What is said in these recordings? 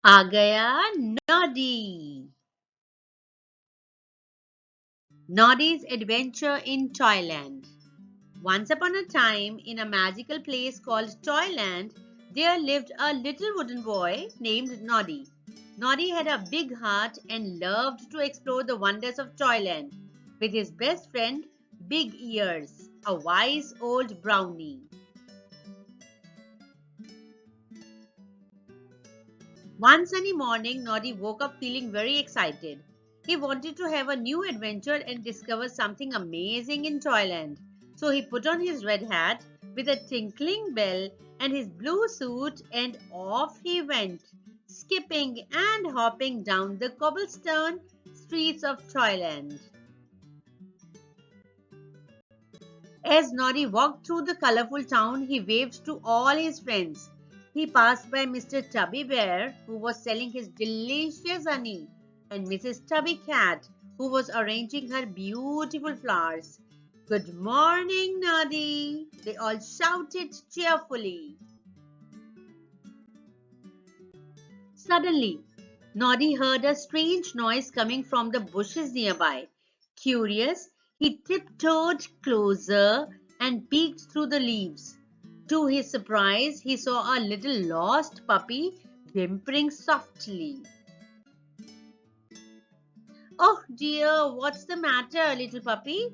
आ गया Noddy. Noddy's adventure in Toyland. Once upon a time, in a magical place called Toyland, there lived a little wooden boy named Noddy. Noddy had a big heart and loved to explore the wonders of Toyland with his best friend, Big Ears, a wise old brownie. One sunny morning, Noddy woke up feeling very excited. He wanted to have a new adventure and discover something amazing in Toyland. So he put on his red hat with a tinkling bell and his blue suit, and off he went, skipping and hopping down the cobblestone streets of Toyland. As Noddy walked through the colorful town, he waved to all his friends. He passed by Mr. Tubby Bear, who was selling his delicious honey, and Mrs. Tubby Cat, who was arranging her beautiful flowers. Good morning, Noddy! They all shouted cheerfully. Suddenly, Noddy heard a strange noise coming from the bushes nearby. Curious, he tiptoed closer and peeked through the leaves. To his surprise, he saw a little lost puppy whimpering softly. Oh dear, what's the matter, little puppy?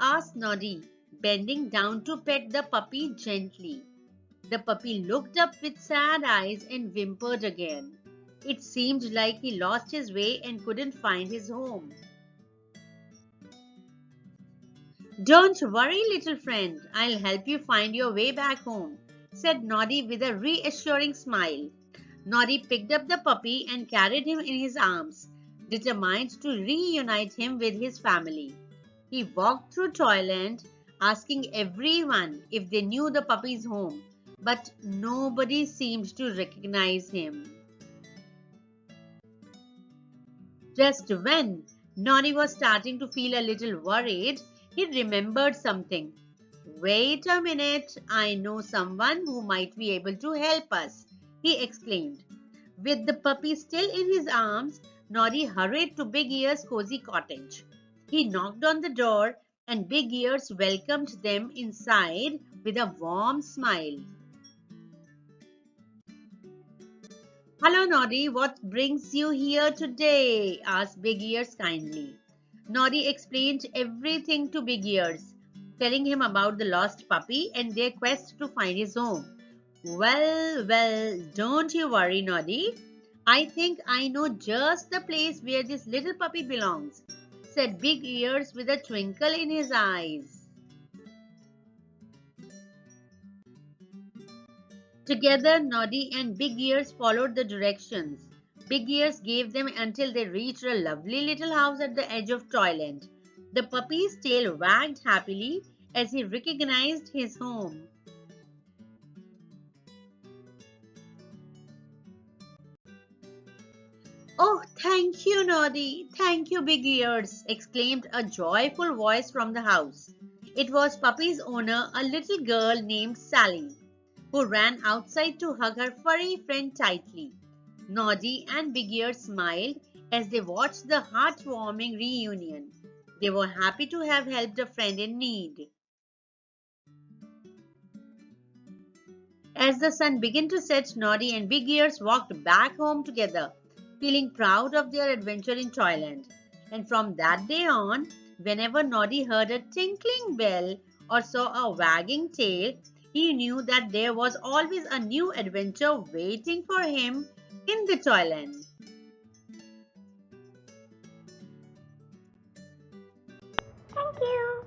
Asked Noddy, bending down to pet the puppy gently. The puppy looked up with sad eyes and whimpered again. It seemed like he lost his way and couldn't find his home. Don't worry, little friend. I'll help you find your way back home, said Noddy with a reassuring smile. Noddy picked up the puppy and carried him in his arms, determined to reunite him with his family. He walked through Toyland, asking everyone if they knew the puppy's home, but nobody seemed to recognize him. Just when Noddy was starting to feel a little worried, he remembered something. Wait a minute, I know someone who might be able to help us, he exclaimed. With the puppy still in his arms, Noddy hurried to Big Ear's cozy cottage. He knocked on the door, and Big Ears welcomed them inside with a warm smile. Hello, Noddy. What brings you here today? Asked Big Ears kindly. Noddy explained everything to Big Ears, telling him about the lost puppy and their quest to find his home. Well, don't you worry, Noddy. I think I know just the place where this little puppy belongs, said Big Ears with a twinkle in his eyes. Together, Noddy and Big Ears followed the directions. Big Ears gave them until they reached a lovely little house at the edge of Toyland. The puppy's tail wagged happily as he recognized his home. Oh, thank you, Noddy. Thank you, Big Ears, exclaimed a joyful voice from the house. It was Puppy's owner, a little girl named Sally, who ran outside to hug her furry friend tightly. Noddy and Big Ear smiled as they watched the heartwarming reunion. They were happy to have helped a friend in need. As the sun began to set, Noddy and Big Ears walked back home together, feeling proud of their adventure in Toyland. And from that day on, whenever Noddy heard a tinkling bell or saw a wagging tail, he knew that there was always a new adventure waiting for him in the Toyland. Thank you.